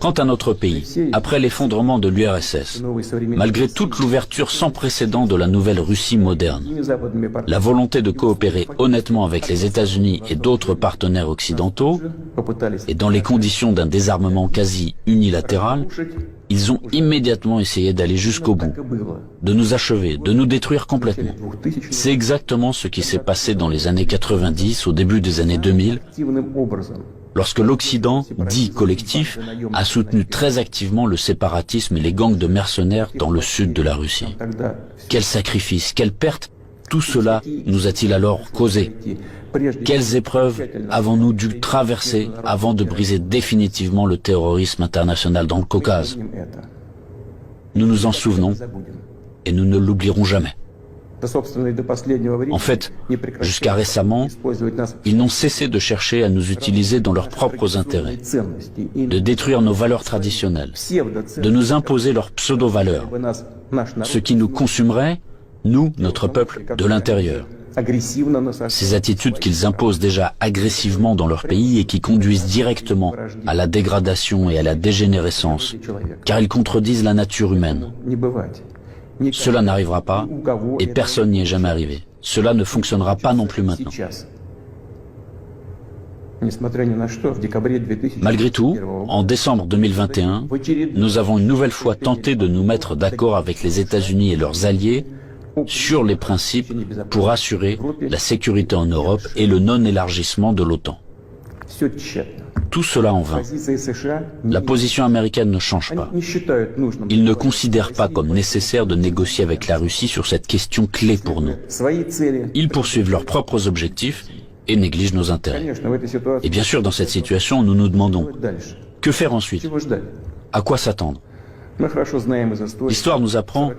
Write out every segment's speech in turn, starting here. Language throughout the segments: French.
Quant à notre pays, après l'effondrement de l'URSS, malgré toute l'ouverture sans précédent de la nouvelle Russie moderne, la volonté de coopérer honnêtement avec les États-Unis et d'autres partenaires occidentaux, et dans les conditions d'un désarmement quasi unilatéral, ils ont immédiatement essayé d'aller jusqu'au bout, de nous achever, de nous détruire complètement. C'est exactement ce qui s'est passé dans les années 90, au début des années 2000, lorsque l'Occident, dit collectif, a soutenu très activement le séparatisme et les gangs de mercenaires dans le sud de la Russie. Quels sacrifices, quelles pertes, tout cela nous a-t-il alors causé? Quelles épreuves avons-nous dû traverser avant de briser définitivement le terrorisme international dans le Caucase? Nous nous en souvenons et nous ne l'oublierons jamais. En fait, jusqu'à récemment, ils n'ont cessé de chercher à nous utiliser dans leurs propres intérêts, de détruire nos valeurs traditionnelles, de nous imposer leurs pseudo-valeurs, ce qui nous consumerait, nous, notre peuple, de l'intérieur. Ces attitudes qu'ils imposent déjà agressivement dans leur pays et qui conduisent directement à la dégradation et à la dégénérescence, car ils contredisent la nature humaine. Cela n'arrivera pas et personne n'y est jamais arrivé. Cela ne fonctionnera pas non plus maintenant. Malgré tout, en décembre 2021, nous avons une nouvelle fois tenté de nous mettre d'accord avec les États-Unis et leurs alliés sur les principes pour assurer la sécurité en Europe et le non-élargissement de l'OTAN. Tout cela en vain. La position américaine ne change pas. Ils ne considèrent pas comme nécessaire de négocier avec la Russie sur cette question clé pour nous. Ils poursuivent leurs propres objectifs et négligent nos intérêts. Et bien sûr, dans cette situation, nous nous demandons, que faire ensuite? À quoi s'attendre? L'histoire nous apprend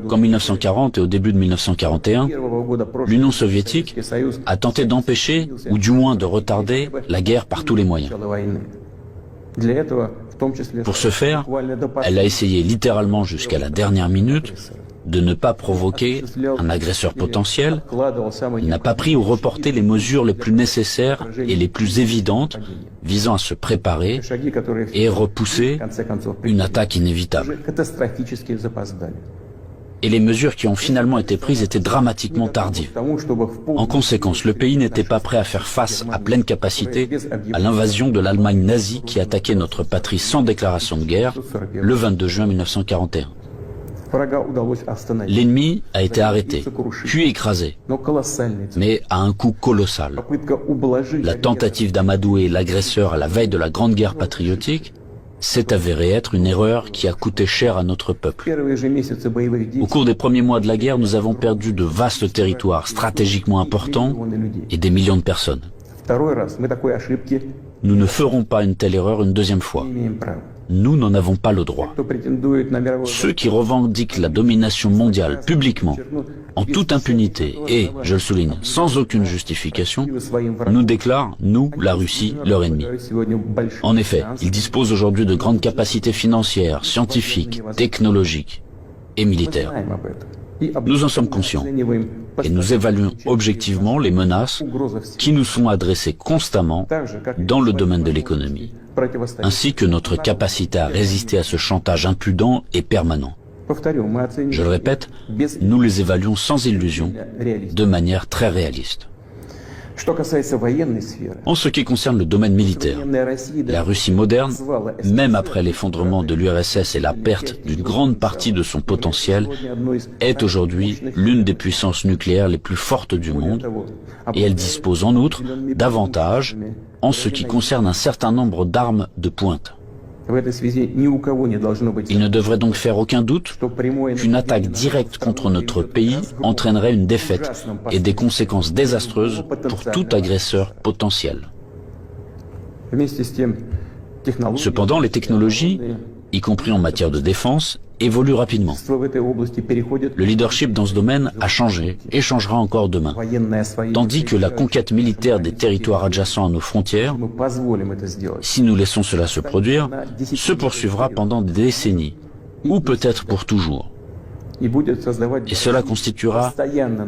qu'en 1940 et au début de 1941, l'Union soviétique a tenté d'empêcher, ou du moins de retarder, la guerre par tous les moyens. Pour ce faire, elle a essayé littéralement jusqu'à la dernière minute de ne pas provoquer un agresseur potentiel, n'a pas pris ou reporté les mesures les plus nécessaires et les plus évidentes visant à se préparer et repousser une attaque inévitable. Et les mesures qui ont finalement été prises étaient dramatiquement tardives. En conséquence, le pays n'était pas prêt à faire face à pleine capacité à l'invasion de l'Allemagne nazie qui attaquait notre patrie sans déclaration de guerre le 22 juin 1941. L'ennemi a été arrêté, puis écrasé, mais à un coût colossal. La tentative d'amadouer l'agresseur à la veille de la Grande Guerre patriotique s'est avérée être une erreur qui a coûté cher à notre peuple. Au cours des premiers mois de la guerre, nous avons perdu de vastes territoires stratégiquement importants et des millions de personnes. Nous ne ferons pas une telle erreur une deuxième fois. Nous n'en avons pas le droit. Ceux qui revendiquent la domination mondiale publiquement, en toute impunité et, je le souligne, sans aucune justification, nous déclarent, nous, la Russie, leur ennemi. En effet, ils disposent aujourd'hui de grandes capacités financières, scientifiques, technologiques et militaires. Nous en sommes conscients et nous évaluons objectivement les menaces qui nous sont adressées constamment dans le domaine de l'économie, ainsi que notre capacité à résister à ce chantage impudent et permanent. Je le répète, nous les évaluons sans illusion, de manière très réaliste. En ce qui concerne le domaine militaire, la Russie moderne, même après l'effondrement de l'URSS et la perte d'une grande partie de son potentiel, est aujourd'hui l'une des puissances nucléaires les plus fortes du monde, et elle dispose en outre d'avantages en ce qui concerne un certain nombre d'armes de pointe. Il ne devrait donc faire aucun doute qu'une attaque directe contre notre pays entraînerait une défaite et des conséquences désastreuses pour tout agresseur potentiel. Cependant, les technologies, y compris en matière de défense, évoluent rapidement. Le leadership dans ce domaine a changé et changera encore demain. Tandis que la conquête militaire des territoires adjacents à nos frontières, si nous laissons cela se produire, se poursuivra pendant des décennies, ou peut-être pour toujours. Et cela constituera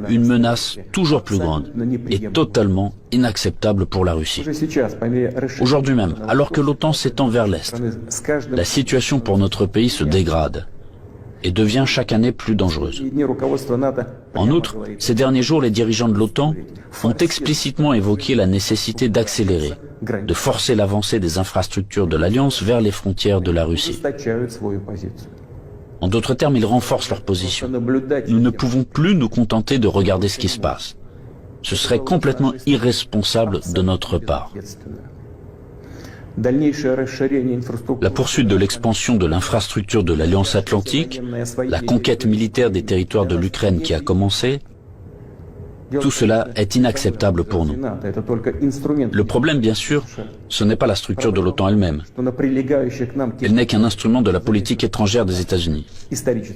une menace toujours plus grande et totalement inacceptable pour la Russie. Aujourd'hui même, alors que l'OTAN s'étend vers l'Est, la situation pour notre pays se dégrade et devient chaque année plus dangereuse. En outre, ces derniers jours, les dirigeants de l'OTAN ont explicitement évoqué la nécessité d'accélérer, de forcer l'avancée des infrastructures de l'Alliance vers les frontières de la Russie. En d'autres termes, ils renforcent leur position. Nous ne pouvons plus nous contenter de regarder ce qui se passe. Ce serait complètement irresponsable de notre part. La poursuite de l'expansion de l'infrastructure de l'Alliance Atlantique, la conquête militaire des territoires de l'Ukraine qui a commencé, tout cela est inacceptable pour nous. Le problème, bien sûr, ce n'est pas la structure de l'OTAN elle-même. Elle n'est qu'un instrument de la politique étrangère des États-Unis.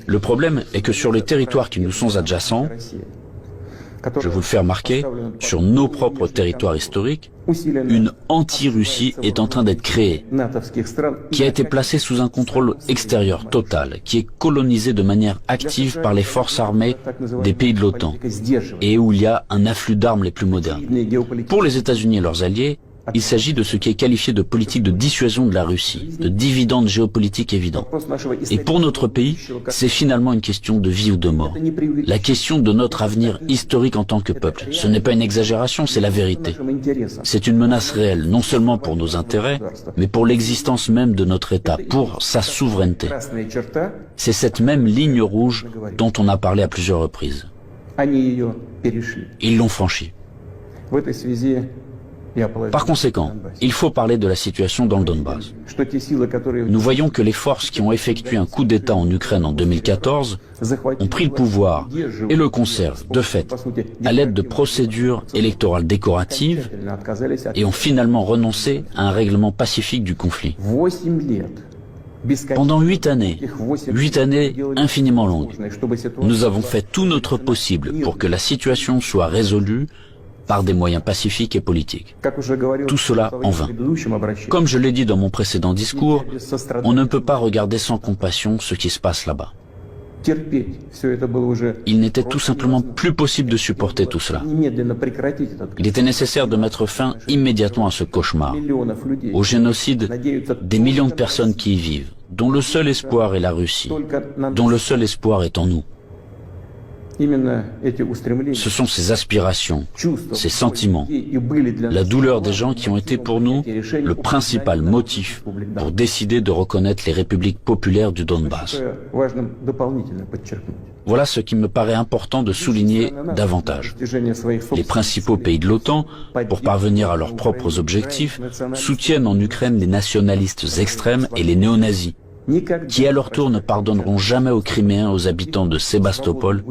Le problème est que sur les territoires qui nous sont adjacents, je vous le fais remarquer, sur nos propres territoires historiques, une anti-Russie est en train d'être créée, qui a été placée sous un contrôle extérieur total, qui est colonisée de manière active par les forces armées des pays de l'OTAN, et où il y a un afflux d'armes les plus modernes. Pour les États-Unis et leurs alliés, il s'agit de ce qui est qualifié de politique de dissuasion de la Russie, de dividendes géopolitiques évidents. Et pour notre pays, c'est finalement une question de vie ou de mort. La question de notre avenir historique en tant que peuple. Ce n'est pas une exagération, c'est la vérité. C'est une menace réelle, non seulement pour nos intérêts, mais pour l'existence même de notre État, pour sa souveraineté. C'est cette même ligne rouge dont on a parlé à plusieurs reprises. Ils l'ont franchie. Par conséquent, il faut parler de la situation dans le Donbass. Nous voyons que les forces qui ont effectué un coup d'État en Ukraine en 2014 ont pris le pouvoir et le conservent, de fait, à l'aide de procédures électorales décoratives et ont finalement renoncé à un règlement pacifique du conflit. Pendant 8 années infiniment longues, nous avons fait tout notre possible pour que la situation soit résolue par des moyens pacifiques et politiques. Tout cela en vain. Comme je l'ai dit dans mon précédent discours, on ne peut pas regarder sans compassion ce qui se passe là-bas. Il n'était tout simplement plus possible de supporter tout cela. Il était nécessaire de mettre fin immédiatement à ce cauchemar, au génocide des millions de personnes qui y vivent, dont le seul espoir est la Russie, dont le seul espoir est en nous. Ce sont ces aspirations, ces sentiments, la douleur des gens qui ont été pour nous le principal motif pour décider de reconnaître les républiques populaires du Donbass. Voilà ce qui me paraît important de souligner davantage. Les principaux pays de l'OTAN, pour parvenir à leurs propres objectifs, soutiennent en Ukraine les nationalistes extrêmes et les néo-nazis, qui à leur tour ne pardonneront jamais aux Criméens, aux habitants de Sébastopol,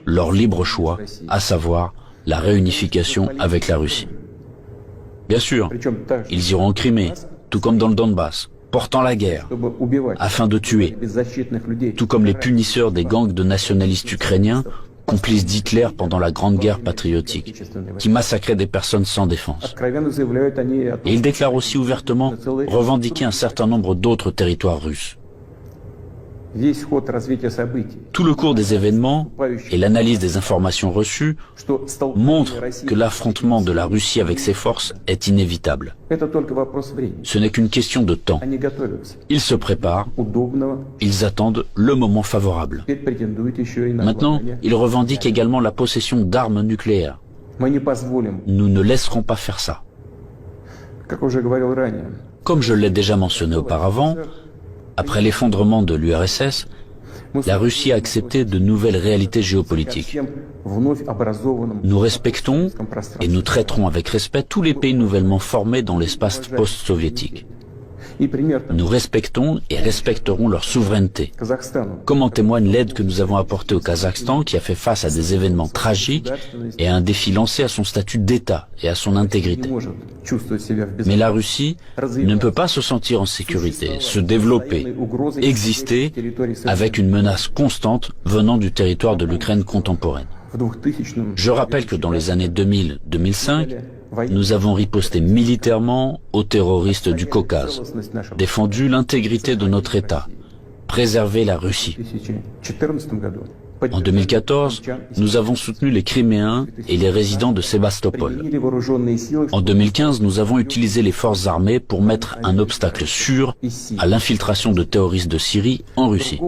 leur libre choix, à savoir la réunification avec la Russie. Bien sûr, ils iront en Crimée, tout comme dans le Donbass, portant la guerre, afin de tuer, tout comme les punisseurs des gangs de nationalistes ukrainiens, complices d'Hitler pendant la Grande Guerre patriotique, qui massacraient des personnes sans défense. Et ils déclarent aussi ouvertement revendiquer un certain nombre d'autres territoires russes. Tout le cours des événements et l'analyse des informations reçues montrent que l'affrontement de la Russie avec ses forces est inévitable. Ce n'est qu'une question de temps. Ils se préparent, ils attendent le moment favorable. Maintenant, ils revendiquent également la possession d'armes nucléaires. Nous ne laisserons pas faire ça. Comme je l'ai déjà mentionné auparavant, après l'effondrement de l'URSS, la Russie a accepté de nouvelles réalités géopolitiques. Nous respectons et nous traiterons avec respect tous les pays nouvellement formés dans l'espace post-soviétique. Nous respectons et respecterons leur souveraineté, comme en témoigne l'aide que nous avons apportée au Kazakhstan, qui a fait face à des événements tragiques et à un défi lancé à son statut d'État et à son intégrité. Mais la Russie ne peut pas se sentir en sécurité, se développer, exister avec une menace constante venant du territoire de l'Ukraine contemporaine. Je rappelle que dans les années 2000-2005, nous avons riposté militairement aux terroristes du Caucase, défendu l'intégrité de notre État, préservé la Russie. En 2014, nous avons soutenu les Criméens et les résidents de Sébastopol. En 2015, nous avons utilisé les forces armées pour mettre un obstacle sûr à l'infiltration de terroristes de Syrie en Russie.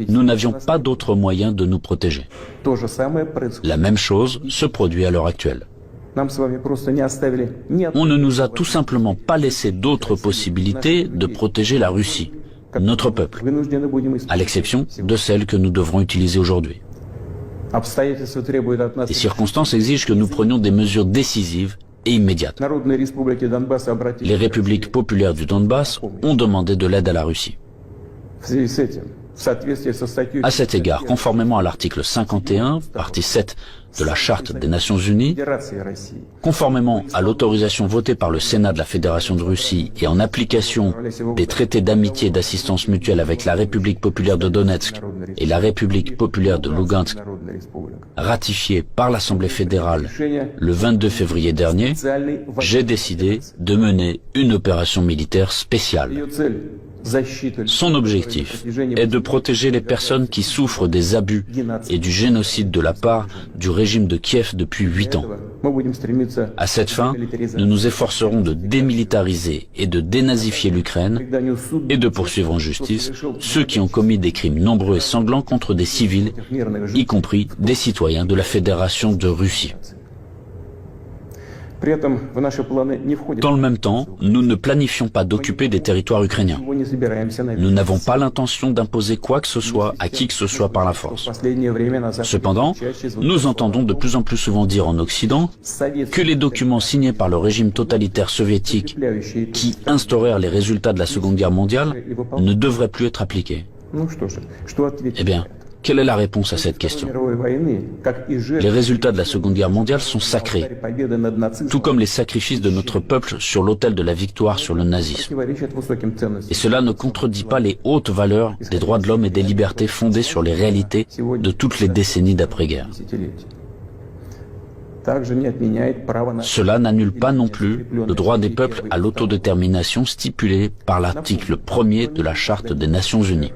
Nous n'avions pas d'autre moyen de nous protéger. La même chose se produit à l'heure actuelle. On ne nous a tout simplement pas laissé d'autres possibilités de protéger la Russie, notre peuple, à l'exception de celles que nous devrons utiliser aujourd'hui. Les circonstances exigent que nous prenions des mesures décisives et immédiates. Les républiques populaires du Donbass ont demandé de l'aide à la Russie. À cet égard, conformément à l'article 51, partie 7 de la Charte des Nations Unies, conformément à l'autorisation votée par le Sénat de la Fédération de Russie et en application des traités d'amitié et d'assistance mutuelle avec la République populaire de Donetsk et la République populaire de Lugansk, ratifiés par l'Assemblée fédérale le 22 février dernier, j'ai décidé de mener une opération militaire spéciale. Son objectif est de protéger les personnes qui souffrent des abus et du génocide de la part du régime de Kiev depuis 8 ans. À cette fin, nous nous efforcerons de démilitariser et de dénazifier l'Ukraine et de poursuivre en justice ceux qui ont commis des crimes nombreux et sanglants contre des civils, y compris des citoyens de la Fédération de Russie. Dans le même temps, nous ne planifions pas d'occuper des territoires ukrainiens. Nous n'avons pas l'intention d'imposer quoi que ce soit à qui que ce soit par la force. Cependant, nous entendons de plus en plus souvent dire en Occident que les documents signés par le régime totalitaire soviétique qui instaurèrent les résultats de la Seconde Guerre mondiale ne devraient plus être appliqués. Eh bien, quelle est la réponse à cette question? Les résultats de la Seconde Guerre mondiale sont sacrés, tout comme les sacrifices de notre peuple sur l'autel de la victoire sur le nazisme. Et cela ne contredit pas les hautes valeurs des droits de l'homme et des libertés fondées sur les réalités de toutes les décennies d'après-guerre. Cela n'annule pas non plus le droit des peuples à l'autodétermination stipulé par l'article 1er de la Charte des Nations Unies.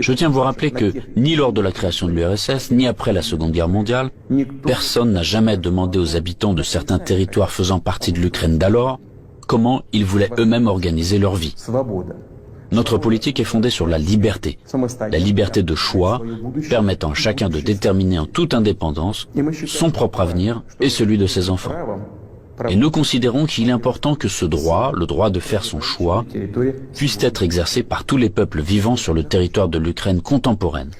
Je tiens à vous rappeler que, ni lors de la création de l'URSS, ni après la Seconde Guerre mondiale, personne n'a jamais demandé aux habitants de certains territoires faisant partie de l'Ukraine d'alors comment ils voulaient eux-mêmes organiser leur vie. Notre politique est fondée sur la liberté de choix, permettant à chacun de déterminer en toute indépendance son propre avenir et celui de ses enfants. Et nous considérons qu'il est important que ce droit, le droit de faire son choix, puisse être exercé par tous les peuples vivant sur le territoire de l'Ukraine contemporaine,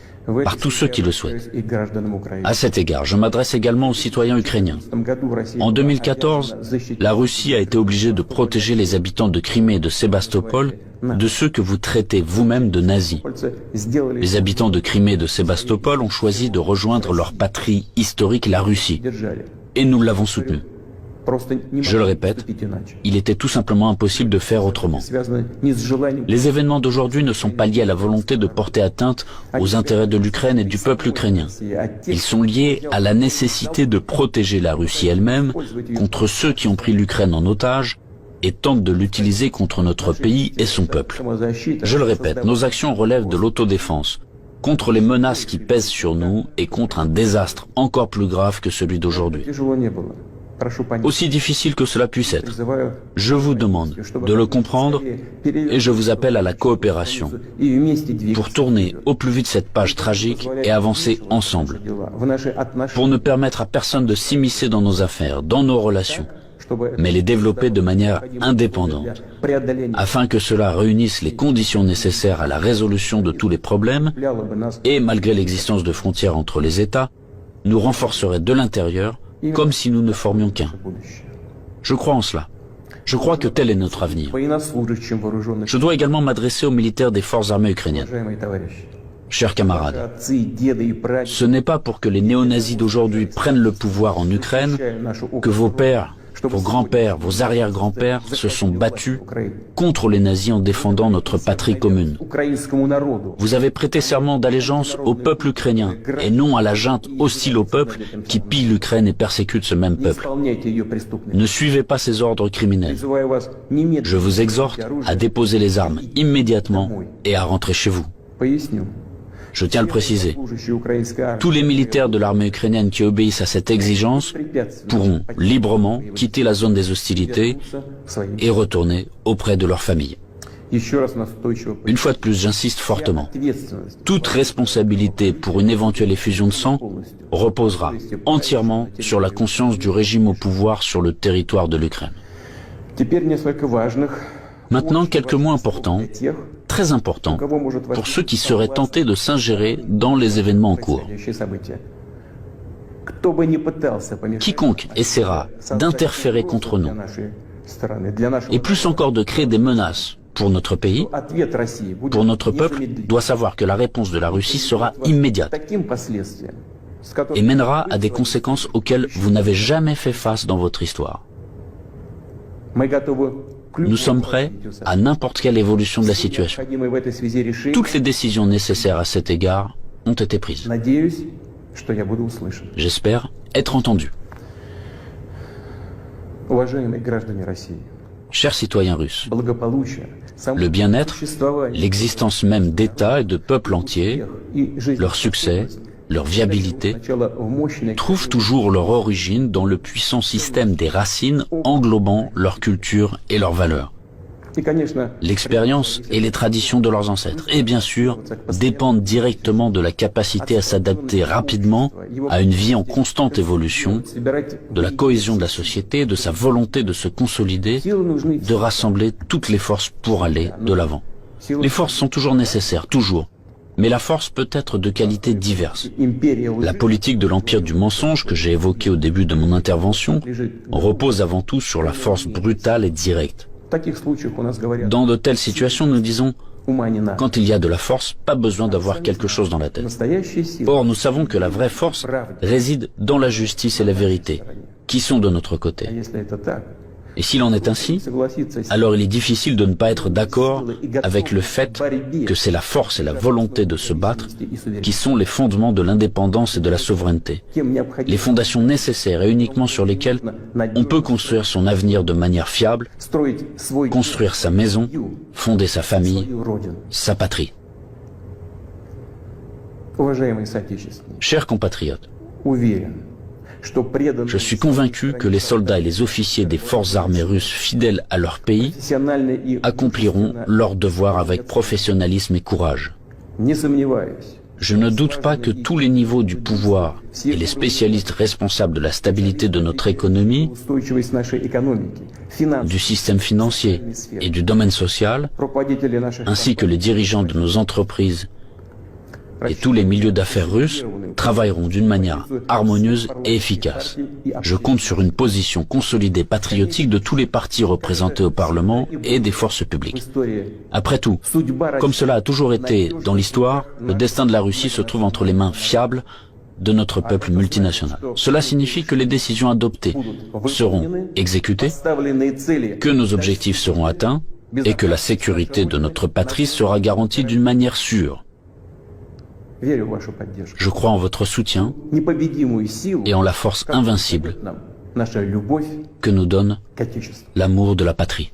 par tous ceux qui le souhaitent. À cet égard, je m'adresse également aux citoyens ukrainiens. En 2014, la Russie a été obligée de protéger les habitants de Crimée et de Sébastopol de ceux que vous traitez vous-même de nazis. Les habitants de Crimée et de Sébastopol ont choisi de rejoindre leur patrie historique, la Russie, et nous l'avons soutenu. Je le répète, il était tout simplement impossible de faire autrement. Les événements d'aujourd'hui ne sont pas liés à la volonté de porter atteinte aux intérêts de l'Ukraine et du peuple ukrainien. Ils sont liés à la nécessité de protéger la Russie elle-même contre ceux qui ont pris l'Ukraine en otage et tentent de l'utiliser contre notre pays et son peuple. Je le répète, nos actions relèvent de l'autodéfense, contre les menaces qui pèsent sur nous et contre un désastre encore plus grave que celui d'aujourd'hui. Aussi difficile que cela puisse être, je vous demande de le comprendre et je vous appelle à la coopération pour tourner au plus vite cette page tragique et avancer ensemble, pour ne permettre à personne de s'immiscer dans nos affaires, dans nos relations, mais les développer de manière indépendante, afin que cela réunisse les conditions nécessaires à la résolution de tous les problèmes et, malgré l'existence de frontières entre les États, nous renforcerait de l'intérieur comme si nous ne formions qu'un. Je crois en cela. Je crois que tel est notre avenir. Je dois également m'adresser aux militaires des forces armées ukrainiennes. Chers camarades, ce n'est pas pour que les néo-nazis d'aujourd'hui prennent le pouvoir en Ukraine que vos pères, vos grands-pères, vos arrière-grands-pères se sont battus contre les nazis en défendant notre patrie commune. Vous avez prêté serment d'allégeance au peuple ukrainien et non à la junte hostile au peuple qui pille l'Ukraine et persécute ce même peuple. Ne suivez pas ces ordres criminels. Je vous exhorte à déposer les armes immédiatement et à rentrer chez vous. Je tiens à le préciser. Tous les militaires de l'armée ukrainienne qui obéissent à cette exigence pourront librement quitter la zone des hostilités et retourner auprès de leur famille. Une fois de plus, j'insiste fortement. Toute responsabilité pour une éventuelle effusion de sang reposera entièrement sur la conscience du régime au pouvoir sur le territoire de l'Ukraine. Maintenant, quelques mots importants, très importants, pour ceux qui seraient tentés de s'ingérer dans les événements en cours. Quiconque essaiera d'interférer contre nous, et plus encore de créer des menaces pour notre pays, pour notre peuple, doit savoir que la réponse de la Russie sera immédiate et mènera à des conséquences auxquelles vous n'avez jamais fait face dans votre histoire. Nous sommes prêts à n'importe quelle évolution de la situation. Toutes les décisions nécessaires à cet égard ont été prises. J'espère être entendu. Chers citoyens russes, le bien-être, l'existence même d'États et de peuples entiers, leur succès, leur viabilité, trouvent toujours leur origine dans le puissant système des racines englobant leur culture et leurs valeurs. L'expérience et les traditions de leurs ancêtres, et bien sûr, dépendent directement de la capacité à s'adapter rapidement à une vie en constante évolution, de la cohésion de la société, de sa volonté de se consolider, de rassembler toutes les forces pour aller de l'avant. Les forces sont toujours nécessaires, toujours. Mais la force peut être de qualités diverses. La politique de l'empire du mensonge que j'ai évoquée au début de mon intervention repose avant tout sur la force brutale et directe. Dans de telles situations, nous disons, quand il y a de la force, pas besoin d'avoir quelque chose dans la tête. Or, nous savons que la vraie force réside dans la justice et la vérité, qui sont de notre côté. Et s'il en est ainsi, alors il est difficile de ne pas être d'accord avec le fait que c'est la force et la volonté de se battre qui sont les fondements de l'indépendance et de la souveraineté, les fondations nécessaires et uniquement sur lesquelles on peut construire son avenir de manière fiable, construire sa maison, fonder sa famille, sa patrie. Chers compatriotes, je suis convaincu que les soldats et les officiers des forces armées russes fidèles à leur pays accompliront leur devoir avec professionnalisme et courage. Je ne doute pas que tous les niveaux du pouvoir et les spécialistes responsables de la stabilité de notre économie, du système financier et du domaine social, ainsi que les dirigeants de nos entreprises et tous les milieux d'affaires russes travailleront d'une manière harmonieuse et efficace. Je compte sur une position consolidée patriotique de tous les partis représentés au Parlement et des forces publiques. Après tout, comme cela a toujours été dans l'histoire, le destin de la Russie se trouve entre les mains fiables de notre peuple multinational. Cela signifie que les décisions adoptées seront exécutées, que nos objectifs seront atteints et que la sécurité de notre patrie sera garantie d'une manière sûre. Je crois en votre soutien et en la force invincible que nous donne l'amour de la patrie.